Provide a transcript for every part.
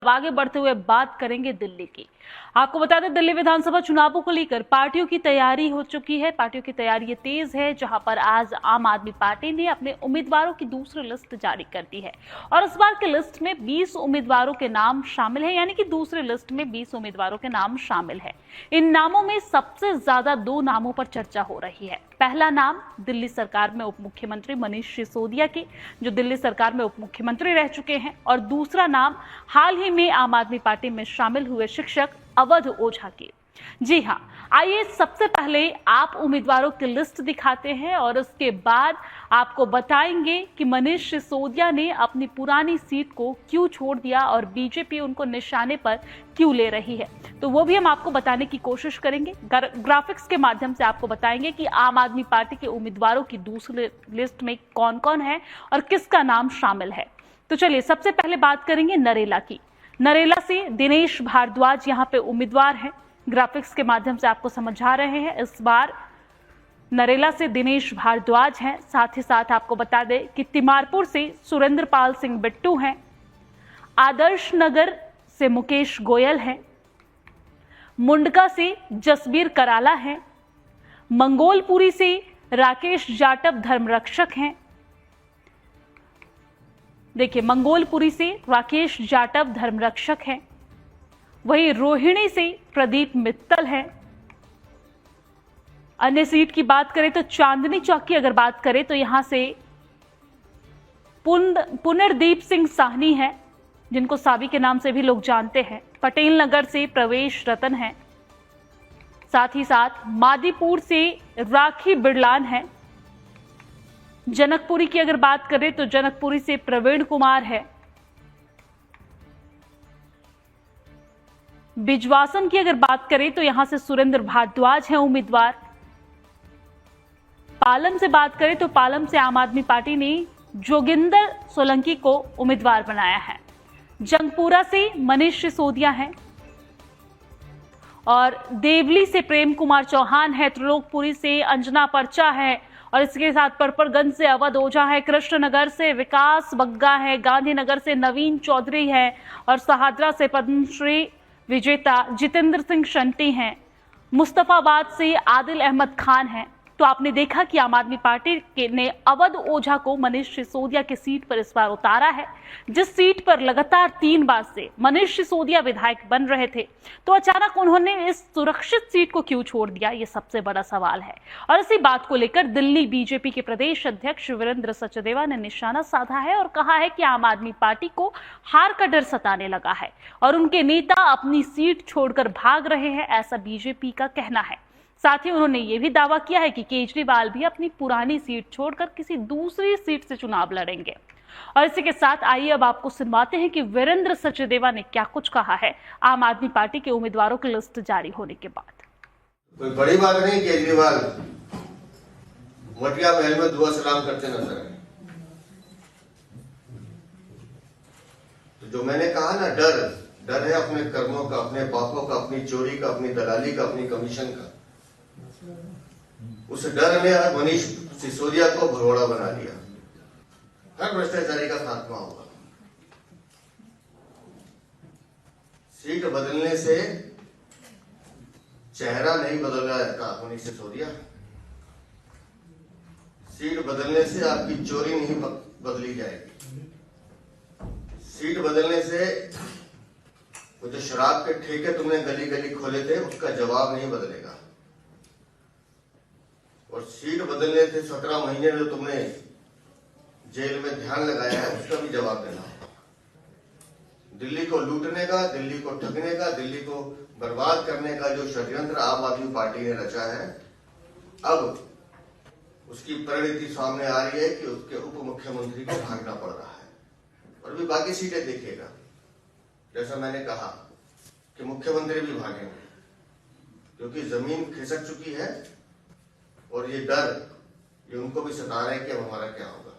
आगे बढ़ते हुए बात करेंगे दिल्ली की। आपको बता दें, दिल्ली विधानसभा चुनावों को लेकर पार्टियों की तैयारी हो चुकी है। पार्टियों की तैयारी ये तेज है, जहां पर आज आम आदमी पार्टी ने अपने उम्मीदवारों की दूसरी लिस्ट जारी कर दी है और इस बार की लिस्ट में 20 उम्मीदवारों के नाम शामिल है, यानी कि दूसरी लिस्ट में 20 उम्मीदवारों के नाम शामिल है। इन नामों में सबसे ज्यादा 2 नामों पर चर्चा हो रही है। पहला नाम दिल्ली सरकार में उप मुख्यमंत्री मनीष सिसोदिया की, जो दिल्ली सरकार में उप मुख्यमंत्री रह चुके हैं, और दूसरा नाम हाल ही में आम आदमी पार्टी में शामिल हुए शिक्षक अवध ओझा की। जी हां, आइए सबसे पहले आप उम्मीदवारों की लिस्ट दिखाते हैं और उसके बाद आपको बताएंगे कि मनीष सिसोदिया ने अपनी पुरानी सीट को क्यों छोड़ दिया और बीजेपी उनको निशाने पर क्यों ले रही है, तो वो भी हम आपको बताने की कोशिश करेंगे। ग्राफिक्स के माध्यम से आपको बताएंगे कि आम आदमी पार्टी के उम्मीदवारों की दूसरी लिस्ट में कौन कौन है और किसका नाम शामिल है। तो चलिए सबसे पहले बात करेंगे नरेला की। नरेला से दिनेश भारद्वाज यहाँ पे उम्मीदवार हैं। ग्राफिक्स के माध्यम से आपको समझा रहे हैं, इस बार नरेला से दिनेश भारद्वाज हैं। साथ ही साथ आपको बता दें कि तिमारपुर से सुरेंद्र पाल सिंह बिट्टू हैं, आदर्श नगर से मुकेश गोयल हैं, मुंडका से जसबीर कराला हैं, मंगोलपुरी से राकेश जाटव धर्मरक्षक हैं। देखिए, मंगोलपुरी से राकेश जाटव धर्मरक्षक हैं। वहीं रोहिणी से प्रदीप मित्तल हैं। अन्य सीट की बात करें तो चांदनी चौक की अगर बात करें तो यहां से पुनर्दीप सिंह साहनी है, जिनको साबी के नाम से भी लोग जानते हैं। पटेल नगर से प्रवेश रतन है। साथ ही साथ मादीपुर से राखी बिड़लान है। जनकपुरी की अगर बात करें तो जनकपुरी से प्रवीण कुमार है। बिजवासन की अगर बात करें तो यहां से सुरेंद्र भारद्वाज हैं उम्मीदवार। पालम से बात करें तो पालम से आम आदमी पार्टी ने जोगिंदर सोलंकी को उम्मीदवार बनाया है। जंगपुरा से मनीष सिसोदिया हैं और देवली से प्रेम कुमार चौहान है। त्रिलोकपुरी से अंजना परचा है और इसके साथ परपरगंज से अवध ओझा है। कृष्णनगर से विकास बग्गा है। गांधीनगर से नवीन चौधरी है और सहादरा से पद्मश्री विजेता जितेंद्र सिंह शंटी हैं। मुस्तफाबाद से आदिल अहमद खान हैं। तो आपने देखा कि आम आदमी पार्टी ने अवध ओझा को मनीष सिसोदिया की सीट पर इस बार उतारा है, जिस सीट पर लगातार 3 बार से मनीष सिसोदिया विधायक बन रहे थे। तो अचानक उन्होंने इस सुरक्षित सीट को क्यों छोड़ दिया, ये सबसे बड़ा सवाल है। और इसी बात को लेकर दिल्ली बीजेपी के प्रदेश अध्यक्ष वीरेंद्र सचदेवा ने निशाना साधा है और कहा है कि आम आदमी पार्टी को हार का डर सताने लगा है और उनके नेता अपनी सीट छोड़कर भाग रहे हैं, ऐसा बीजेपी का कहना है। साथ ही उन्होंने ये भी दावा किया है कि केजरीवाल भी अपनी पुरानी सीट छोड़कर किसी दूसरी सीट से चुनाव लड़ेंगे। और इसी के साथ आइए अब आपको सुनवाते हैं कि वीरेंद्र सचदेवा ने क्या कुछ कहा है आम आदमी पार्टी के उम्मीदवारों की लिस्ट जारी होने के बाद। कोई बड़ी बात नहीं, केजरीवाल मटिया महल में दुआ सलाम करते नजर आए। तो जो मैंने कहा ना, डर है अपने कर्मों का, अपने पापों का, अपनी चोरी का, अपनी दलाली का, अपनी कमीशन का। उस डर ने मनीष सिसोदिया को भगोड़ा बना दिया। हर भ्रष्टाचारी का खात्मा होगा। सीट बदलने से चेहरा नहीं बदला जाता मनीष सिसोदिया। सीट बदलने से आपकी चोरी नहीं बदली जाएगी। सीट बदलने से वो जो शराब के ठेके तुमने गली गली खोले थे, उसका जवाब नहीं बदलेगा। और सीट बदलने से 17 महीने जो तुमने जेल में ध्यान लगाया है, उसका भी जवाब देना होगा। दिल्ली को लूटने का, दिल्ली को ठगने का, दिल्ली को बर्बाद करने का जो षड्यंत्र आम आदमी पार्टी ने रचा है, अब उसकी परिणति सामने आ रही है कि उसके उप मुख्यमंत्री को भागना पड़ रहा है। और भी बाकी सीटें देखिएगा, जैसा मैंने कहा कि मुख्यमंत्री भी भागेंगे, क्योंकि जमीन खिसक चुकी है और ये डर ये उनको भी सता रहा है कि अब हमारा क्या होगा।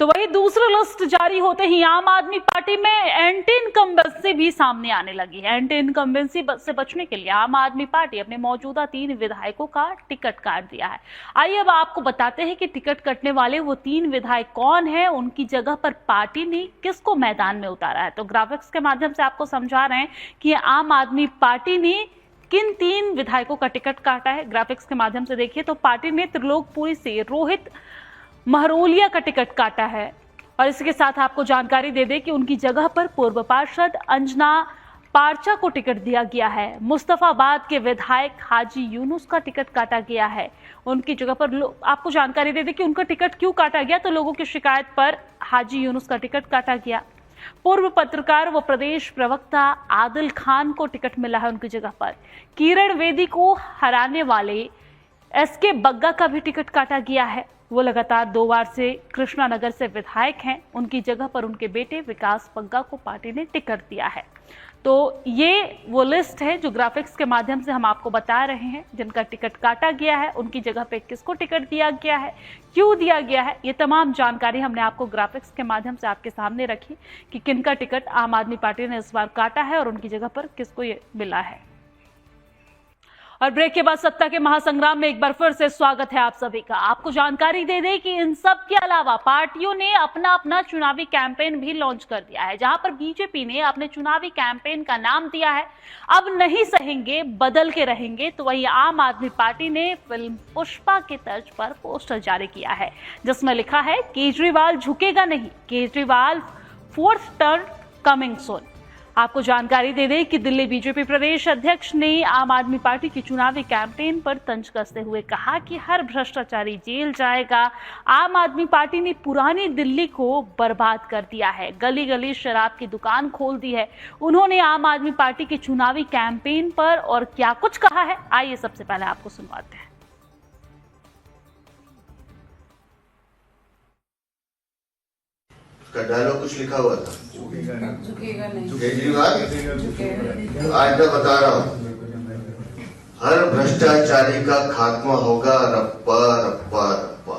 तो वही दूसरी लिस्ट जारी होते ही आम आदमी पार्टी में एंटी इनकम्बेंसी भी सामने आने लगी है। एंटी इनकम्बेंसी से बचने के लिए आम आदमी पार्टी अपने मौजूदा 3 विधायकों का टिकट काट दिया है। आइए अब आपको बताते हैं कि टिकट कटने वाले वो 3 विधायक कौन है, उनकी जगह पर पार्टी ने किसको मैदान में उतारा है। तो ग्राफिक्स के माध्यम से आपको समझा रहे हैं कि आम आदमी पार्टी ने किन 3 विधायकों का टिकट काटा है। ग्राफिक्स के माध्यम से देखिए तो पार्टी ने त्रिलोकपुरी से रोहित महरोलिया का टिकट काटा है और इसके साथ आपको जानकारी दे दें कि उनकी जगह पर पूर्व पार्षद अंजना पारचा को टिकट दिया गया है। मुस्तफाबाद के विधायक हाजी यूनुस का टिकट काटा गया है। उनकी जगह पर आपको जानकारी दे दें कि उनका टिकट क्यों काटा गया, तो लोगों की शिकायत पर हाजी यूनुस का टिकट काटा गया। पूर्व पत्रकार व प्रदेश प्रवक्ता आदिल खान को टिकट मिला है उनकी जगह पर। किरण वेदी को हराने वाले एसके बग्गा का भी टिकट काटा गया है। वो लगातार 2 बार से कृष्णानगर से विधायक हैं। उनकी जगह पर उनके बेटे विकास बग्गा को पार्टी ने टिकट दिया है। तो ये वो लिस्ट है जो ग्राफिक्स के माध्यम से हम आपको बता रहे हैं, जिनका टिकट काटा गया है, उनकी जगह पे किसको टिकट दिया गया है, क्यों दिया गया है। ये तमाम जानकारी हमने आपको ग्राफिक्स के माध्यम से आपके सामने रखी कि किनका टिकट आम आदमी पार्टी ने इस बार काटा है और उनकी जगह पर किसको ये मिला है। और ब्रेक के बाद सत्ता के महासंग्राम में एक बार फिर से स्वागत है आप सभी का। आपको जानकारी दे दें कि इन सब के अलावा पार्टियों ने अपना अपना चुनावी कैंपेन भी लॉन्च कर दिया है। जहां पर बीजेपी ने अपने चुनावी कैंपेन का नाम दिया है अब नहीं सहेंगे बदल के रहेंगे, तो वही आम आदमी पार्टी ने फिल्म पुष्पा के तर्ज पर पोस्टर जारी किया है जिसमें लिखा है केजरीवाल झुकेगा नहीं, Kejriwal 4th term coming soon. आपको जानकारी दे दें कि दिल्ली बीजेपी प्रदेश अध्यक्ष ने आम आदमी पार्टी की चुनावी कैंपेन पर तंज कसते हुए कहा कि हर भ्रष्टाचारी जेल जाएगा। आम आदमी पार्टी ने पुरानी दिल्ली को बर्बाद कर दिया है, गली गली शराब की दुकान खोल दी है। उन्होंने आम आदमी पार्टी के चुनावी कैंपेन पर और क्या कुछ कहा है, आइए सबसे पहले आपको सुनवाते हैं। डायलॉग कुछ लिखा हुआ था, झुकेगा नहीं, केजरीवाल झुकेगा। आज मैं बता रहा हूँ हर भ्रष्टाचारी का खात्मा होगा, रप्पा रप्पा रप्पा।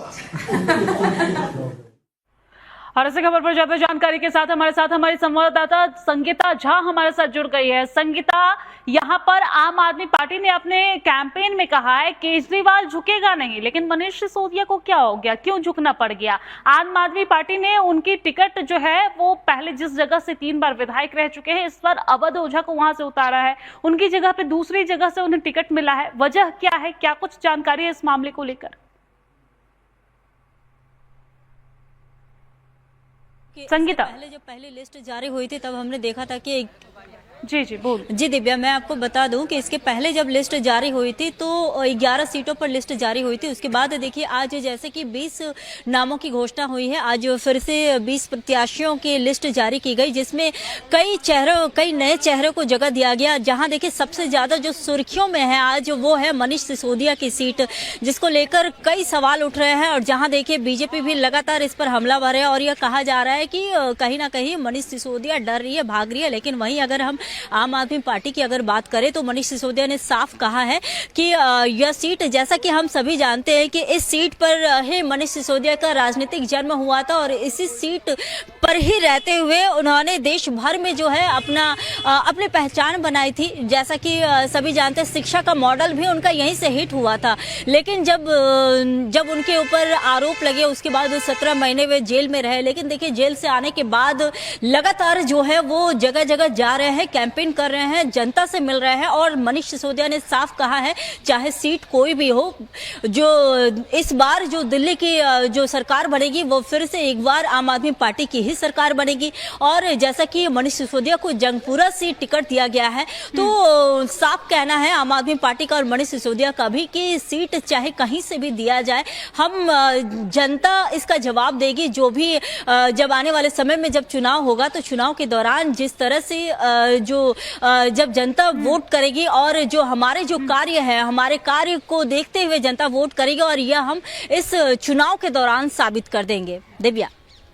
और इसी खबर पर ज्यादा जानकारी के साथ हमारी संवाददाता संगीता झा हमारे साथ जुड़ गई है। संगीता, यहाँ पर आम आदमी पार्टी ने अपने कैंपेन में कहा है केजरीवाल झुकेगा नहीं, लेकिन मनीष सिसोदिया को क्या हो गया, क्यों झुकना पड़ गया? आम आदमी पार्टी ने उनकी टिकट जो है वो पहले जिस जगह से 3 बार विधायक रह चुके हैं, इस बार अवध ओझा को वहां से उतारा है, उनकी जगह पे दूसरी जगह से उन्हें टिकट मिला है। वजह क्या है, क्या कुछ जानकारी है इस मामले को लेकर? संगीता, जब पहली लिस्ट जारी हुई थी तब हमने देखा था कि जी बोल। जी दिव्या, मैं आपको बता दूं कि इसके पहले जब लिस्ट जारी हुई थी तो 11 सीटों पर लिस्ट जारी हुई थी। उसके बाद देखिए आज जैसे कि 20 नामों की घोषणा हुई है, आज फिर से 20 प्रत्याशियों की लिस्ट जारी की गई, जिसमें कई नए चेहरों को जगह दिया गया। जहां देखिए सबसे ज्यादा जो सुर्खियों में है आज वो है मनीष सिसोदिया की सीट, जिसको लेकर कई सवाल उठ रहे हैं और जहां देखिए बीजेपी भी लगातार इस पर हमलावर है और यह कहा जा रहा है कि कहीं ना कहीं मनीष सिसोदिया डर रही है, भाग रही है। लेकिन वहीं अगर हम आम आदमी पार्टी की अगर बात करें तो मनीष सिसोदिया ने साफ कहा है कि यह सीट, जैसा कि हम सभी जानते हैं कि इस सीट पर ही मनीष सिसोदिया का राजनीतिक जन्म हुआ था और इसी सीट पर ही रहते हुए उन्होंने देश भर में जो है अपनी पहचान बनाई थी। जैसा कि सभी जानते हैं शिक्षा का मॉडल भी उनका यहीं से हिट हुआ था। लेकिन जब उनके ऊपर आरोप लगे उसके बाद 17 महीने वे जेल में रहे। लेकिन देखिए जेल से आने के बाद लगातार जो है वो जगह जगह जा रहे हैं, कैंपेन कर रहे हैं, जनता से मिल रहे हैं और मनीष सिसोदिया ने साफ कहा है चाहे सीट कोई भी हो, जो इस बार जो दिल्ली की जो सरकार बनेगी वो फिर से एक बार आम आदमी पार्टी की ही सरकार बनेगी। और जैसा कि मनीष सिसोदिया को जंगपुरा सीट टिकट दिया गया है तो साफ कहना है आम आदमी पार्टी का और मनीष सिसोदिया का भी कि सीट चाहे कहीं से भी दिया जाए, हम जनता इसका जवाब देगी। जो भी जब आने वाले समय में जब चुनाव होगा तो चुनाव के दौरान जिस तरह से जब जनता वोट करेगी और जो हमारे जो कार्य है, हमारे कार्य को देखते हुए जनता वोट करेगी और यह हम इस चुनाव के दौरान साबित कर देंगे। दिव्या,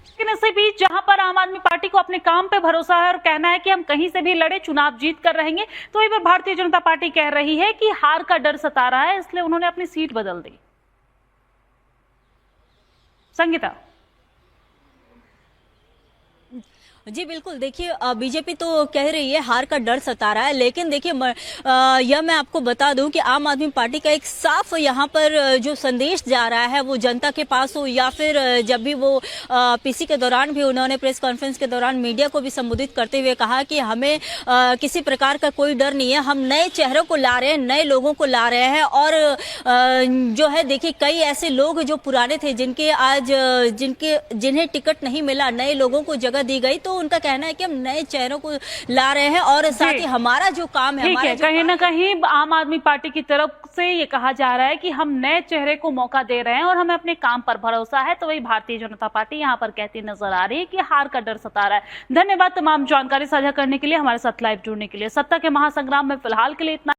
लेकिन इसी बीच जहां पर आम आदमी पार्टी को अपने काम पे भरोसा है और कहना है कि हम कहीं से भी लड़े चुनाव जीत कर रहेंगे, तो वहीं पर भारतीय जनता पार्टी कह रही है कि हार का डर सता रहा है, इसलिए उन्होंने अपनी सीट बदल दी। संगीता, जी बिल्कुल, देखिए बीजेपी तो कह रही है हार का डर सता रहा है, लेकिन देखिए यह मैं आपको बता दूं कि आम आदमी पार्टी का एक साफ यहाँ पर जो संदेश जा रहा है वो जनता के पास हो या फिर जब भी वो पीसी के दौरान भी उन्होंने प्रेस कॉन्फ्रेंस के दौरान मीडिया को भी संबोधित करते हुए कहा कि हमें किसी प्रकार का कोई डर नहीं है, हम नए चेहरों को ला रहे हैं, नए लोगों को ला रहे हैं। और जो है देखिए कई ऐसे लोग जो पुराने थे जिन्हें टिकट नहीं मिला, नए लोगों को जगह दी गई, तो उनका कहना है कि हम नए चेहरों को ला रहे हैं और साथ ही हमारा जो काम है, ठीक है, कहीं ना कहीं आम आदमी पार्टी की तरफ से ये कहा जा रहा है कि हम नए चेहरे को मौका दे रहे हैं और हमें अपने काम पर भरोसा है। तो वही भारतीय जनता पार्टी यहाँ पर कहती नजर आ रही है कि हार का डर सता रहा है। धन्यवाद तमाम जानकारी साझा करने के लिए, हमारे साथ लाइव जुड़ने के लिए। सत्ता के महासंग्राम में फिलहाल के लिए इतना